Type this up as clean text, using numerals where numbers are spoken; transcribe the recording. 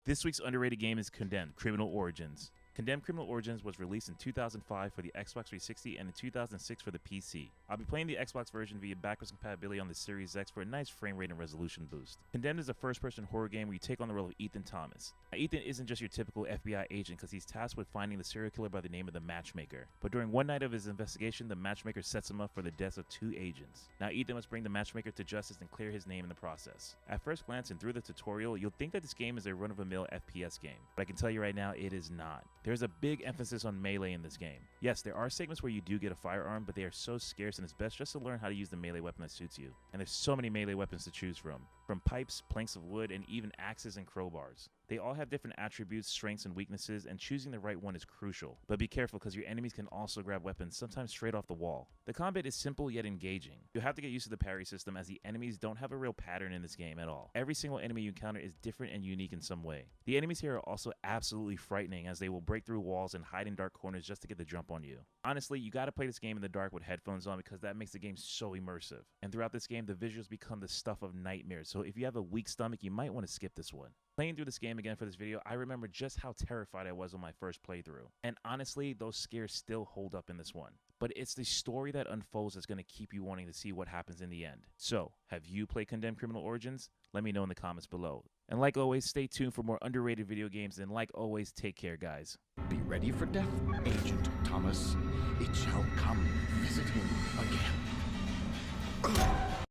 This week's underrated game is Condemned: Criminal Origins. Condemned: Criminal Origins was released in 2005 for the Xbox 360 and in 2006 for the PC. I'll be playing the Xbox version via backwards compatibility on the Series X for a nice frame rate and resolution boost. Condemned is a first-person horror game where you take on the role of Ethan Thomas. Now, Ethan isn't just your typical FBI agent because he's tasked with finding the serial killer by the name of the Matchmaker. But during one night of his investigation, the Matchmaker sets him up for the deaths of 2 agents. Now Ethan must bring the Matchmaker to justice and clear his name in the process. At first glance and through the tutorial, you'll think that this game is a run-of-the-mill FPS game. But I can tell you right now, it is not. There's a big emphasis on melee in this game. Yes, there are segments where you do get a firearm, but they are so scarce and it's best just to learn how to use the melee weapon that suits you. And there's so many melee weapons to choose from pipes, planks of wood, and even axes and crowbars. They all have different attributes, strengths, and weaknesses, and choosing the right one is crucial. But be careful because your enemies can also grab weapons, sometimes straight off the wall. The combat is simple yet engaging. You'll have to get used to the parry system as the enemies don't have a real pattern in this game at all. Every single enemy you encounter is different and unique in some way. The enemies here are also absolutely frightening as they will break through walls and hide in dark corners just to get the jump on you. Honestly, you gotta play this game in the dark with headphones on because that makes the game so immersive. And throughout this game, the visuals become the stuff of nightmares, so if you have a weak stomach, you might want to skip this one. Playing through this game again for this video, I remember just how terrified I was on my first playthrough. And honestly, those scares still hold up in this one. But it's the story that unfolds that's going to keep you wanting to see what happens in the end. So, have you played Condemned: Criminal Origins? Let me know in the comments below. And like always, stay tuned for more underrated video games, and like always, take care, guys. Be ready for death, Agent Thomas. It shall come. Visit him again.